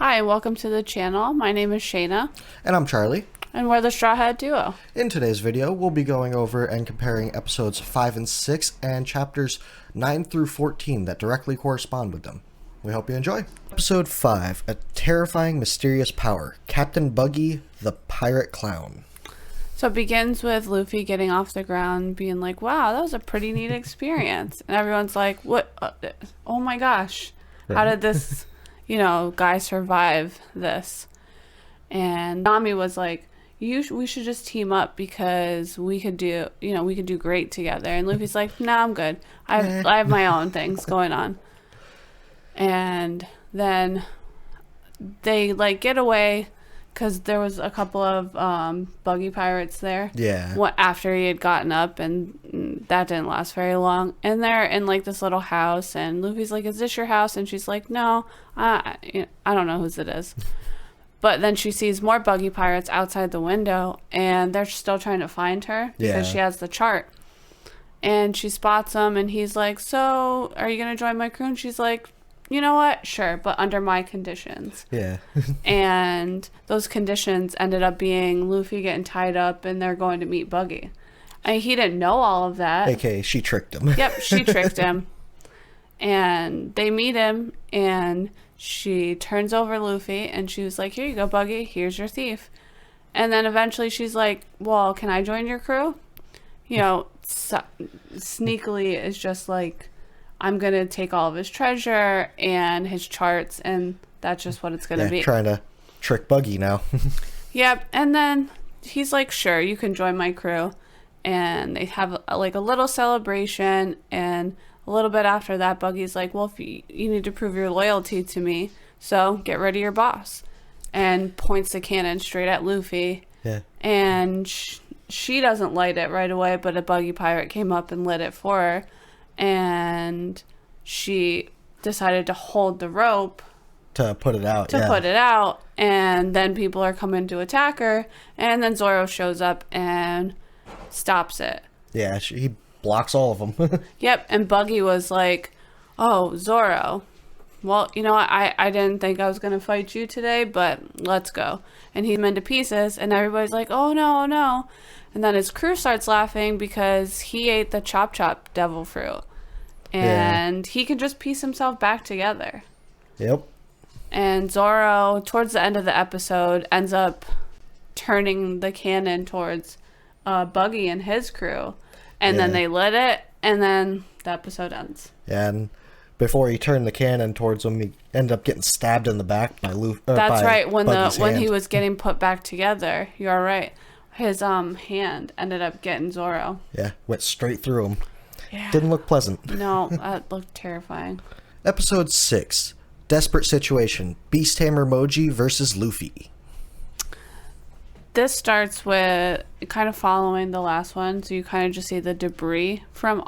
Hi, welcome to the channel. My name is Shayna. And I'm Charlie. And we're the Straw Hat Duo. In today's video, we'll be going over and comparing episodes 5 and 6 and chapters 9 through 14 that directly correspond with them. We hope you enjoy. Episode 5, A Terrifying Mysterious Power, Captain Buggy, the Pirate Clown. So it begins with Luffy getting off the ground, being like, wow, that was a pretty neat experience. And everyone's like, what? Oh my gosh. How did this, guy survive this? And Nami was like, we should just team up because we could do great together. And Luffy's like, nah, I'm good. I have my own things going on. And then they get away because there was a couple of buggy pirates there. Yeah. After he had gotten up, and that didn't last very long. And they're in this little house, and Luffy's like, "Is this your house?" And she's like, "No, I don't know whose it is." But then she sees more buggy pirates outside the window, and they're still trying to find her because she has the chart. And she spots them, and he's like, "So, are you gonna join my crew?" And she's like, "You know what? Sure, but under my conditions." Yeah. And those conditions ended up being Luffy getting tied up and they're going to meet Buggy. And he didn't know all of that. AKA, she tricked him. Yep, she tricked him. And they meet him and she turns over Luffy and she was like, "Here you go, Buggy. Here's your thief." And then eventually she's like, "Well, can I join your crew?" Sneakily is just like, I'm going to take all of his treasure and his charts, and that's just what it's going to be. Trying to trick Buggy now. Yep. And then he's like, "Sure, you can join my crew." And they have a little celebration, and a little bit after that, Buggy's like, "Well, if you need to prove your loyalty to me, so get rid of your boss." And points the cannon straight at Luffy. Yeah. And she doesn't light it right away, but a buggy pirate came up and lit it for her. And she decided to hold the rope to put it out. And then people are coming to attack her, and then Zoro shows up and stops it. Yeah, he blocks all of them. Yep. And Buggy was like, "Oh, Zoro, well, you know what? I didn't think I was going to fight you today, but let's go." And he's into pieces, and everybody's like, "Oh no, no." And then his crew starts laughing because he ate the Chop Chop devil fruit. And he can just piece himself back together. Yep. And Zoro, towards the end of the episode, ends up turning the cannon towards Buggy and his crew. And then they lit it, and then the episode ends. And before he turned the cannon towards him, he ended up getting stabbed in the back by Luffy. That's right. When he was getting put back together, you're right. His hand ended up getting Zoro. Yeah, went straight through him. Yeah. Didn't look pleasant. No, that looked terrifying. Episode 6, Desperate Situation, Beast Tamer Moji versus Luffy. This starts with kind of following the last one, so you kind of just see the debris from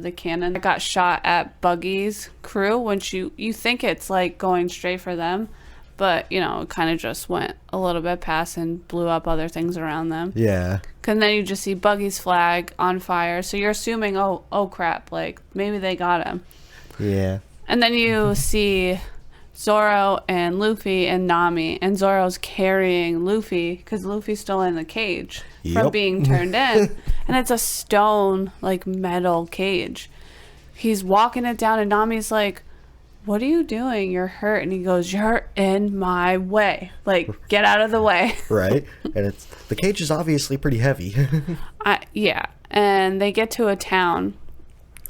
the cannon that got shot at Buggy's crew, when you think it's going straight for them, but it kind of just went a little bit past and blew up other things around them. Yeah. And then you just see Buggy's flag on fire, so you're assuming, oh crap, maybe they got him. Yeah. And then you see Zoro and Luffy and Nami, and Zoro's carrying Luffy because Luffy's still in the cage from being turned in. And it's a stone, metal cage. He's walking it down, and Nami's like, "What are you doing? You're hurt." And he goes, "You're in my way. Get out of the way." Right. And the cage is obviously pretty heavy. Yeah. And they get to a town,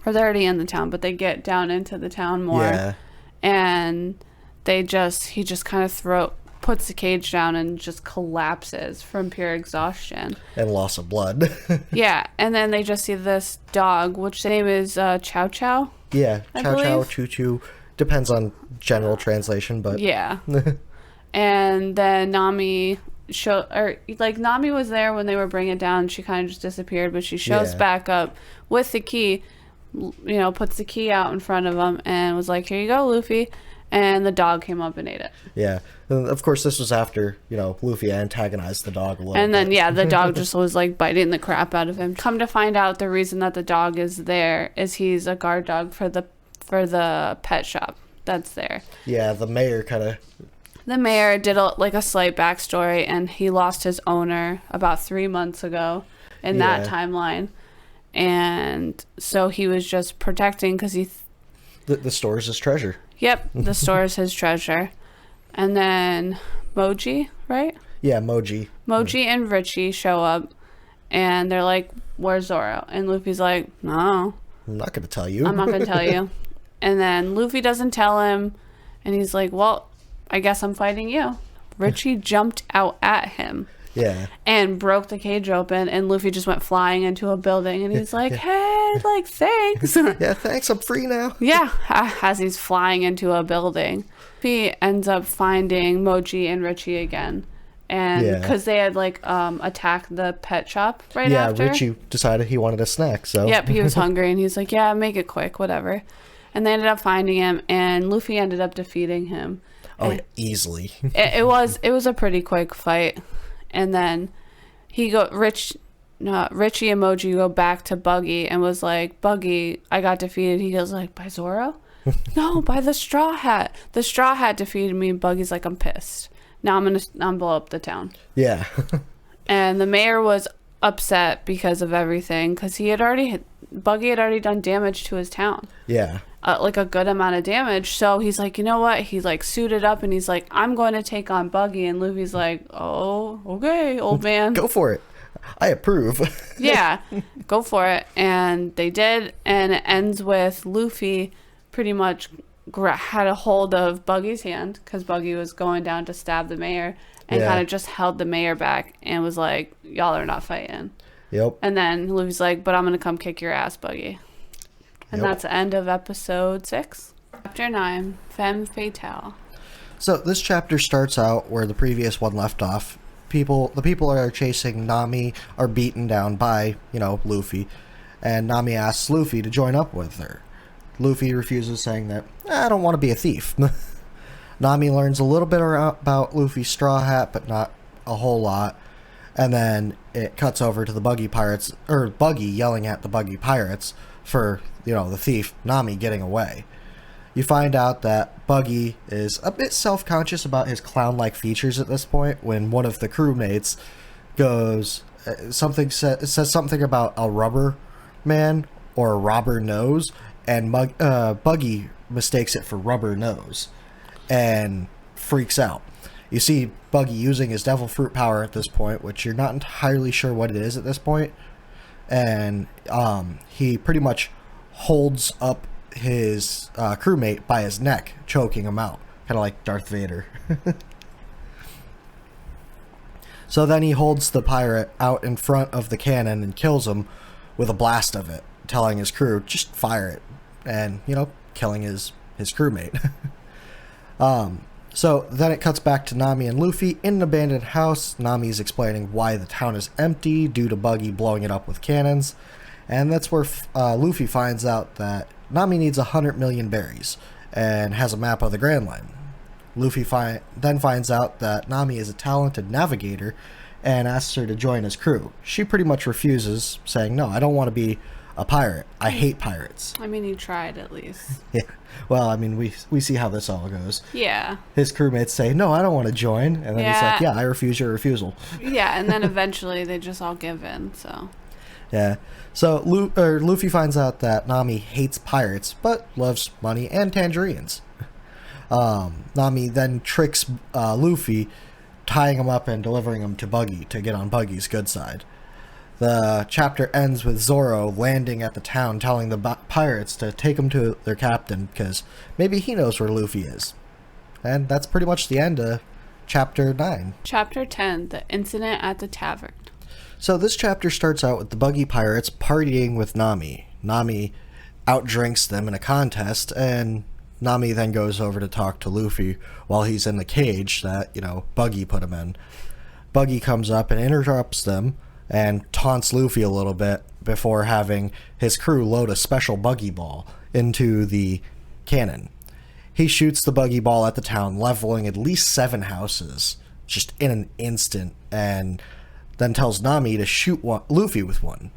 or they're already in the town, but they get down into the town more. Yeah. And he just kind of puts the cage down and just collapses from pure exhaustion and loss of blood. Yeah. And then they just see this dog, which the name is Chow Chow. Yeah, Chow Chow, Choo Choo, depends on general translation, but yeah. And then Nami Nami was there when they were bringing it down. She kind of just disappeared, but she shows back up with the key, puts the key out in front of him and was like, "Here you go, Luffy." And the dog came up and ate it. Yeah. And of course, this was after, Luffy antagonized the dog a little And then, bit. the dog just was, biting the crap out of him. Come to find out, the reason that the dog is there is he's a guard dog for the pet shop that's there. Yeah, the mayor kind of the mayor did a slight backstory, and he lost his owner about 3 months ago in that timeline. And so he was just protecting because The store is his treasure. Yep, the store is his treasure. And then Moji, right? Yeah, Moji. Moji and Richie show up, and they're like, "Where's Zoro?" And Luffy's like, "No, I'm not going to tell you. I'm not going to tell you." And then Luffy doesn't tell him, and he's like, "Well, I guess I'm fighting you." Richie jumped out at him. Yeah. And broke the cage open, and Luffy just went flying into a building, and he's like, "Hey, like, thanks." Yeah, thanks, I'm free now. Yeah, as he's flying into a building. He ends up finding Moji and Richie again. And because they had attacked the pet shop after. Yeah, Richie decided he wanted a snack, so. Yep, he was hungry, and he's like, "Yeah, make it quick, whatever." And they ended up finding him, and Luffy ended up defeating him. Oh, yeah, easily. it was a pretty quick fight. And then Richie and Moji go back to Buggy and was like, "Buggy, I got defeated." He goes like, "By Zoro?" "No, by the Straw Hat. The Straw Hat defeated me." And Buggy's like, "I'm pissed. Now I'm blow up the town." Yeah. And the mayor was upset because of everything, because Buggy had already done damage to his town. Yeah. A good amount of damage. So he's like, you know what? He suited up, and he's like, "I'm going to take on Buggy." And Luffy's like, "Oh, okay, old man. Go for it. I approve." Yeah, go for it. And they did. And it ends with Luffy pretty much had a hold of Buggy's hand, because Buggy was going down to stab the mayor, and kind of just held the mayor back and was like, "Y'all are not fighting." Yep. And then Luffy's like, "But I'm going to come kick your ass, Buggy." And that's the end of episode 6. Chapter 9, Femme Fatale. So this chapter starts out where the previous one left off. The people are chasing Nami are beaten down by, Luffy. And Nami asks Luffy to join up with her. Luffy refuses, saying that, "I don't want to be a thief." Nami learns a little bit about Luffy's Straw Hat, but not a whole lot. And then it cuts over to the Buggy Pirates, or Buggy yelling at the Buggy Pirates for, the thief, Nami, getting away. You find out that Buggy is a bit self-conscious about his clown-like features at this point, when one of the crewmates goes, says something about a rubber man or a robber nose, and Buggy mistakes it for rubber nose and freaks out. You see Buggy using his devil fruit power at this point, which you're not entirely sure what it is at this point. And he pretty much holds up his crewmate by his neck, choking him out, kind of like Darth Vader. So then he holds the pirate out in front of the cannon and kills him with a blast of it, telling his crew, "Just fire it," and killing his crewmate. So then it cuts back to Nami and Luffy in an abandoned house. Nami is explaining why the town is empty due to Buggy blowing it up with cannons. And that's where Luffy finds out that Nami needs 100 million berries and has a map of the Grand Line. Luffy then finds out that Nami is a talented navigator and asks her to join his crew. She pretty much refuses, saying, "No, I don't want to be a pirate. I hate pirates." I mean, he tried at least. Yeah. Well, I mean, we see how this all goes. Yeah. His crewmates say, "No, I don't want to join." And then he's like, "Yeah, I refuse your refusal." Yeah, and then eventually they just all give in, so. Yeah. So Luffy finds out that Nami hates pirates, but loves money and tangerines. Nami then tricks Luffy, tying him up and delivering him to Buggy to get on Buggy's good side. The chapter ends with Zoro landing at the town, telling the pirates to take him to their captain, because maybe he knows where Luffy is. And that's pretty much the end of chapter 9. Chapter 10, The Incident at the Tavern. So this chapter starts out with the Buggy Pirates partying with Nami. Nami outdrinks them in a contest, and Nami then goes over to talk to Luffy while he's in the cage that, Buggy put him in. Buggy comes up and interrupts them and taunts Luffy a little bit before having his crew load a special Buggy ball into the cannon. He shoots the Buggy ball at the town, leveling at least 7 houses just in an instant, and then tells Nami to shoot Luffy with one.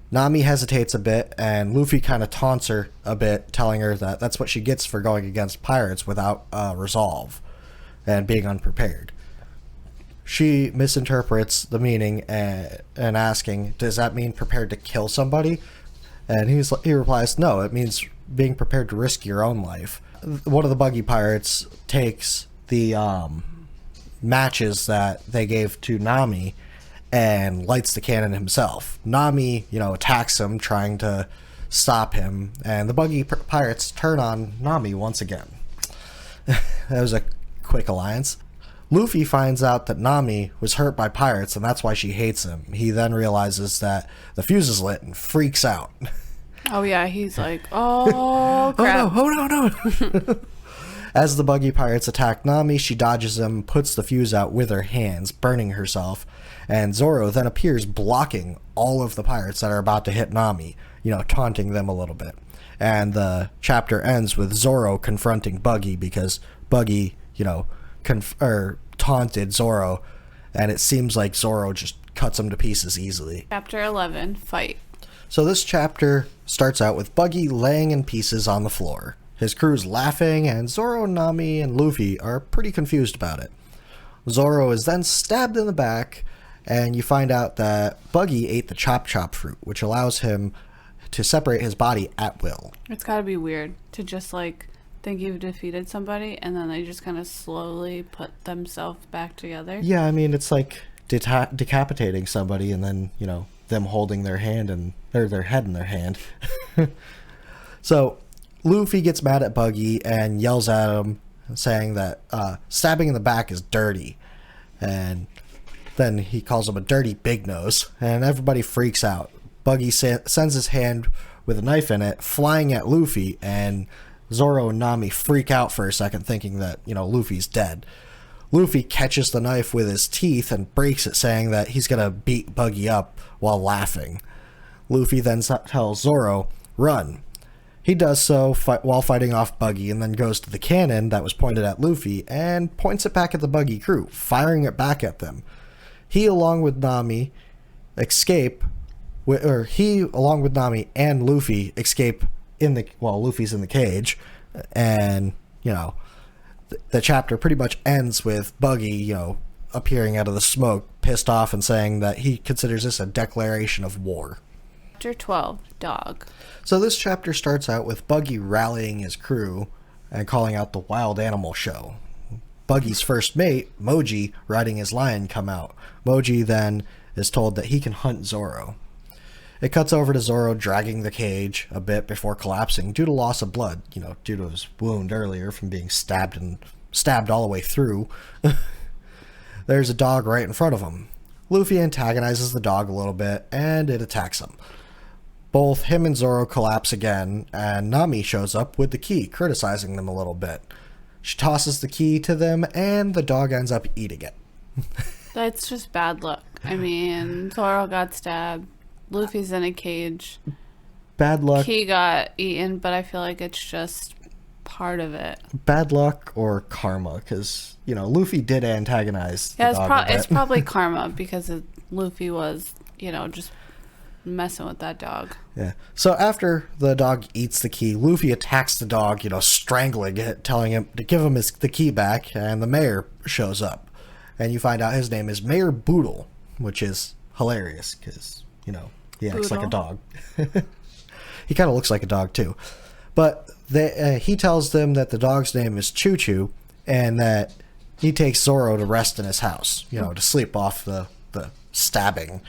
Nami hesitates a bit, and Luffy kind of taunts her a bit, telling her that that's what she gets for going against pirates without resolve. and being unprepared. She misinterprets the meaning and asking, does that mean prepared to kill somebody? And he replies, no, it means being prepared to risk your own life. One of the Buggy pirates takes the matches that they gave to Nami and lights the cannon himself. Nami, attacks him, trying to stop him, and the Buggy pirates turn on Nami once again. That was a quick alliance. Luffy finds out that Nami was hurt by pirates, and that's why she hates him. He then realizes that the fuse is lit and freaks out. Oh yeah, he's like, oh crap. Oh no. As the Buggy pirates attack Nami, she dodges them, puts the fuse out with her hands, burning herself, and Zoro then appears blocking all of the pirates that are about to hit Nami, taunting them a little bit. And the chapter ends with Zoro confronting Buggy because Buggy, taunted Zoro, and it seems like Zoro just cuts him to pieces easily. Chapter 11, Fight. So this chapter starts out with Buggy laying in pieces on the floor. His crew's laughing, and Zoro, Nami, and Luffy are pretty confused about it. Zoro is then stabbed in the back, and you find out that Buggy ate the chop chop fruit, which allows him to separate his body at will. It's gotta be weird to just think you've defeated somebody and then they just kind of slowly put themselves back together. Yeah, I mean, it's like decapitating somebody and then, them holding their hand or their head in their hand. So Luffy gets mad at Buggy and yells at him, saying that stabbing in the back is dirty. And then he calls him a dirty big nose, and everybody freaks out. Buggy sends his hand with a knife in it, flying at Luffy, and Zoro and Nami freak out for a second, thinking that, Luffy's dead. Luffy catches the knife with his teeth and breaks it, saying that he's going to beat Buggy up while laughing. Luffy then tells Zoro, run. He does so while fighting off Buggy, and then goes to the cannon that was pointed at Luffy and points it back at the Buggy crew, firing it back at them. He, along with Nami and Luffy escape Luffy's in the cage, and the chapter pretty much ends with Buggy appearing out of the smoke, pissed off, and saying that he considers this a declaration of war. Chapter 12, Dog. So this chapter starts out with Buggy rallying his crew and calling out the wild animal show. Buggy's first mate, Moji, riding his lion, come out. Moji then is told that he can hunt Zoro. It cuts over to Zoro dragging the cage a bit before collapsing due to loss of blood, due to his wound earlier from being stabbed all the way through. There's a dog right in front of him. Luffy antagonizes the dog a little bit, and it attacks him. Both him and Zoro collapse again, and Nami shows up with the key, criticizing them a little bit. She tosses the key to them, and the dog ends up eating it. That's just bad luck. I mean, Zoro got stabbed. Luffy's in a cage. Bad luck. He got eaten, but I feel like it's just part of it. Bad luck or karma, because, Luffy did antagonize the dog it's probably karma, because Luffy was, just messing with that dog. Yeah. So after the dog eats the key, Luffy attacks the dog, strangling it, telling him to give him the key back, and the mayor shows up. And you find out his name is Mayor Boodle, which is hilarious, because, he acts like a dog. He kind of looks like a dog, too. But he tells them that the dog's name is Choo Choo, and that he takes Zoro to rest in his house, to sleep off the stabbing.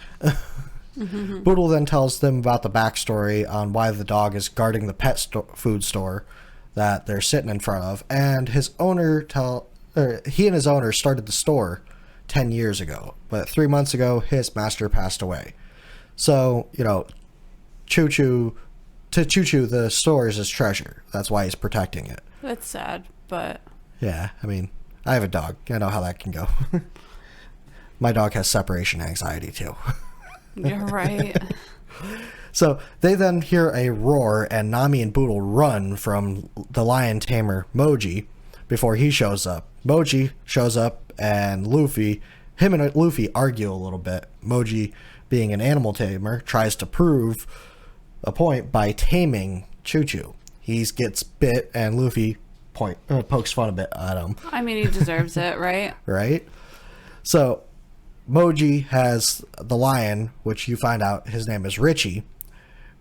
Boodle then tells them about the backstory on why the dog is guarding the food store that they're sitting in front of, and he and his owner started the store 10 years ago, but 3 months ago his master passed away. So, Choo Choo, the store is his treasure. That's why he's protecting it. That's sad, but... Yeah, I mean, I have a dog. I know how that can go. My dog has separation anxiety, too. You're right. So, they then hear a roar, and Nami and Boodle run from the lion tamer, Moji, before he shows up. Moji shows up, and him and Luffy argue a little bit. Moji, being an animal tamer, tries to prove a point by taming Choo Choo. He gets bit, and Luffy pokes fun a bit at him. I mean, he deserves it, right? Right? So, Moji has the lion, which you find out his name is Richie,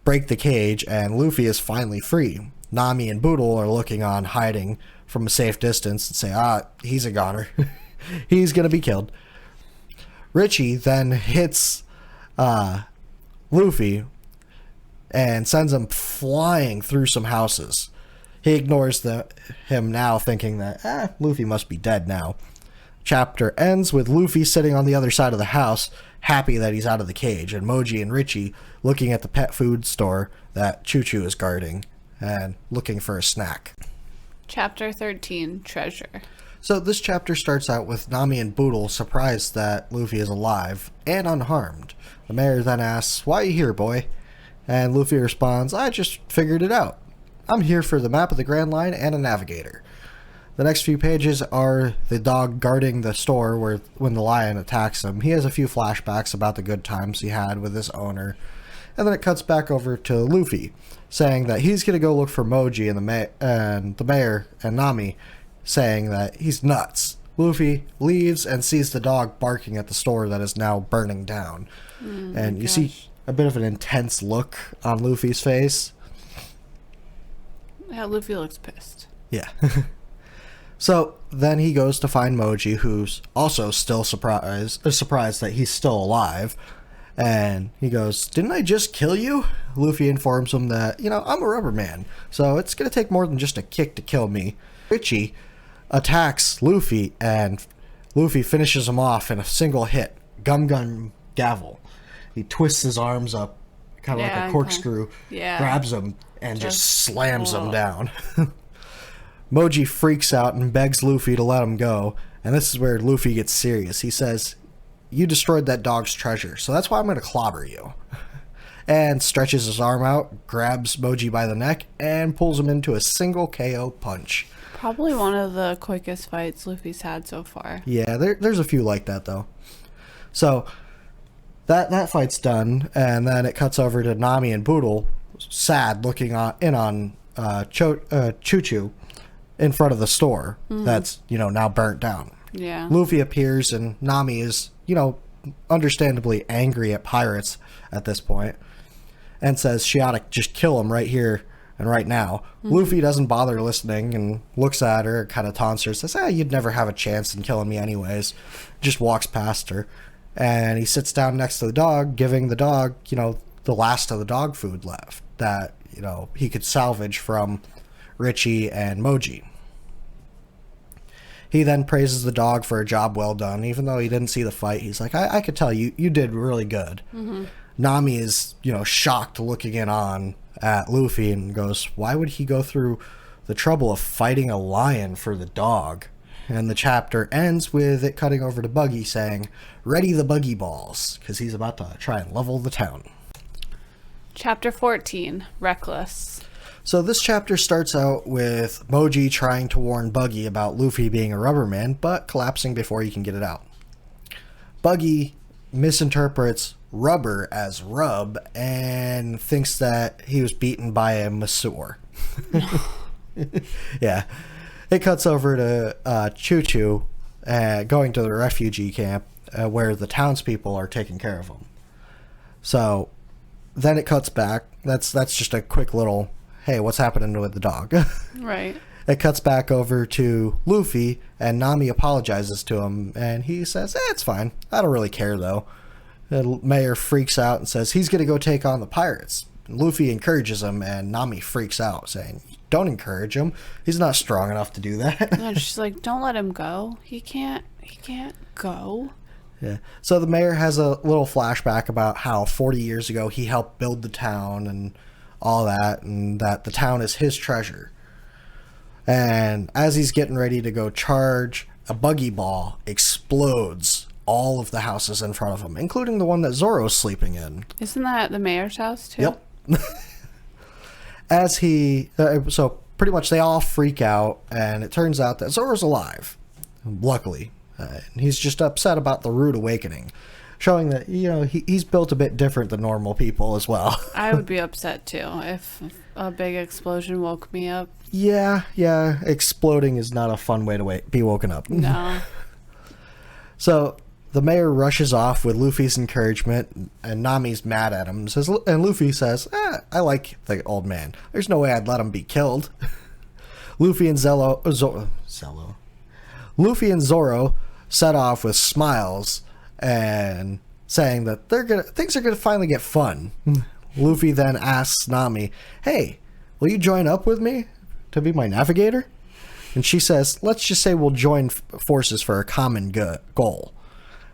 break the cage, and Luffy is finally free. Nami and Boodle are looking on, hiding from a safe distance, and say, he's a goner. He's going to be killed. Richie then hits Luffy and sends him flying through some houses. He ignores him now, thinking that, Luffy must be dead now. Chapter ends with Luffy sitting on the other side of the house, happy that he's out of the cage, and Moji and Richie looking at the pet food store that Choo Choo is guarding and looking for a snack. Chapter 13, Treasure. So this chapter starts out with Nami and Boodle surprised that Luffy is alive and unharmed. The mayor then asks, "Why are you here, boy?" And Luffy responds, "I just figured it out. I'm here for the map of the Grand Line and a navigator." The next few pages are the dog guarding the store when the lion attacks him. He has a few flashbacks about the good times he had with his owner. And then it cuts back over to Luffy, saying that he's going to go look for Moji, and the mayor and Nami saying that he's nuts. Luffy leaves and sees the dog barking at the store that is now burning down. And you see a bit of an intense look on Luffy's face. Yeah, Luffy looks pissed. Yeah. So then he goes to find Moji, who's also still surprised that he's still alive. And he goes, "Didn't I just kill you?" Luffy informs him that, I'm a rubber man, so it's going to take more than just a kick to kill me. Richie attacks Luffy, and Luffy finishes him off in a single hit. Gum gavel. He twists his arms up, kind of like a corkscrew, grabs him, and just slams him down. Moji freaks out and begs Luffy to let him go, and this is where Luffy gets serious. He says, "You destroyed that dog's treasure, so that's why I'm going to clobber you." And stretches his arm out, grabs Moji by the neck, and pulls him into a single KO punch. Probably one of the quickest fights Luffy's had so far. Yeah, there's a few like that, though. So, that fight's done, and then it cuts over to Nami and Boodle, sad, looking on Choo Choo in front of the store that's, now burnt down. Yeah. Luffy appears, and Nami is, understandably angry at pirates at this point, and says she ought to just kill him right here and right now. Luffy doesn't bother listening and looks at her, kind of taunts her, says, "You'd never have a chance in killing me anyways." Just walks past her, and he sits down next to the dog, giving the dog, the last of the dog food left that, he could salvage from Richie and Moji. He then praises the dog for a job well done, even though he didn't see the fight. He's like, I could tell you did really good. Nami is, shocked looking in on at Luffy and goes, why would he go through the trouble of fighting a lion for the dog? And the chapter ends with it cutting over to Buggy saying, "Ready the buggy balls," because he's about to try and level the town. Chapter 14, Reckless. So this chapter starts out with Moji trying to warn Buggy about Luffy being a rubber man, but collapsing before he can get it out. Buggy misinterprets rubber as rub and thinks that he was beaten by a masseur. Yeah. It cuts over to Choo Choo going to the refugee camp where the townspeople are taking care of him. So then it cuts back. That's just a quick little, hey, what's happening with the dog? Right. It cuts back over to Luffy, and Nami apologizes to him, and he says, it's fine. I don't really care, though. The mayor freaks out and says he's going to go take on the pirates. Luffy encourages him, and Nami freaks out, saying, don't encourage him. He's not strong enough to do that. And she's like, don't let him go. He can't go. Yeah. So the mayor has a little flashback about how 40 years ago he helped build the town and all that, and that the town is his treasure. And as he's getting ready to go charge, a buggy ball explodes all of the houses in front of him, including the one that Zoro's sleeping in. Isn't that the mayor's house, too? Yep. As he... so pretty much they all freak out, and it turns out that Zoro's alive, luckily. He's just upset about the rude awakening. showing that, he's built a bit different than normal people as well. I would be upset too if a big explosion woke me up. Yeah, exploding is not a fun way to be woken up. No. So the mayor rushes off with Luffy's encouragement, and Nami's mad at him. And Luffy says, I like the old man. There's no way I'd let him be killed. Luffy and Luffy and Zoro set off with smiles and saying that things are gonna finally get fun. Luffy then asks Nami, "Hey, will you join up with me to be my navigator?" And she says, "Let's just say we'll join forces for a common goal."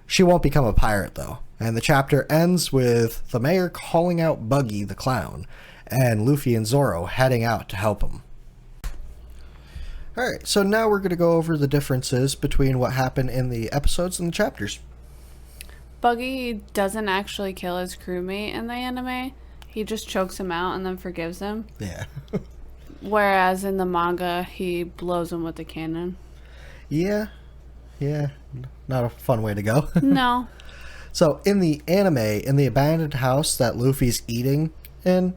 She won't become a pirate, though. And the chapter ends with the mayor calling out Buggy the clown, and Luffy and Zoro heading out to help him. Alright, so now we're going to go over the differences between what happened in the episodes and the chapters. Buggy doesn't actually kill his crewmate in the anime. He just chokes him out and then forgives him. Yeah. Whereas in the manga, he blows him with the cannon. Yeah. Not a fun way to go. No. So in the anime, in the abandoned house that Luffy's eating in,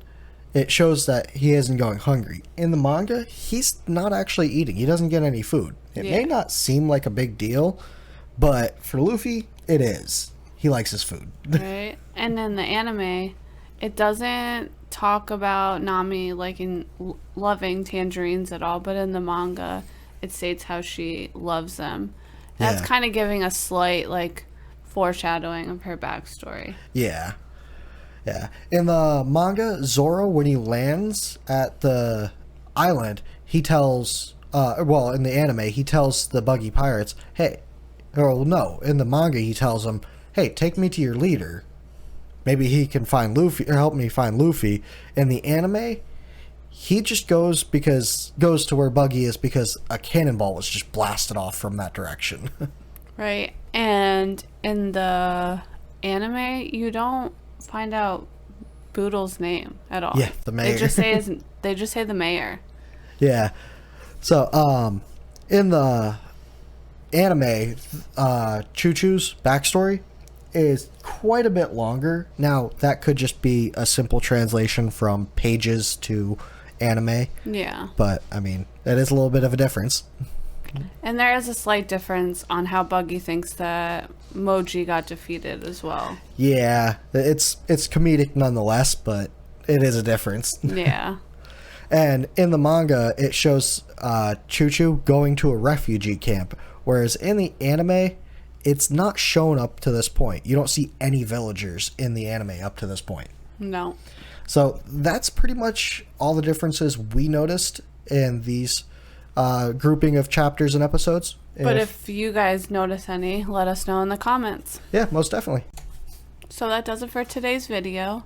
it shows that he isn't going hungry. In the manga, he's not actually eating. He doesn't get any food. It may not seem like a big deal, but for Luffy, it is. He likes his food. Right. And in the anime, it doesn't talk about Nami loving tangerines at all, but in the manga, it states how she loves them. That's kind of giving a slight foreshadowing of her backstory. Yeah. In the manga, Zoro, when he lands at the island, he tells in the anime, he tells the Buggy pirates, in the manga he tells them, "Hey, take me to your leader. Maybe he can find Luffy or help me find Luffy." In the anime, he just goes to where Buggy is because a cannonball was just blasted off from that direction. Right. And in the anime, you don't find out Boodle's name at all. Yeah, the mayor. They just say the mayor. Yeah. So, in the anime, Choo Choo's backstory is quite a bit longer. Now, that could just be a simple translation from pages to anime. Yeah. But, I mean, that is a little bit of a difference. And there is a slight difference on how Buggy thinks that Moji got defeated as well. Yeah, it's comedic nonetheless, but it is a difference. Yeah. And in the manga, it shows Choo Choo going to a refugee camp, whereas in the anime, it's not shown up to this point. You don't see any villagers in the anime up to this point. No. So that's pretty much all the differences we noticed in these grouping of chapters and episodes. But if you guys notice any, let us know in the comments. Yeah, most definitely. So that does it for today's video.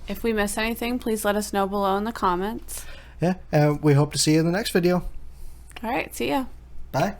If we miss anything, please let us know below in the comments. Yeah, and we hope to see you in the next video. All right, see ya. Bye.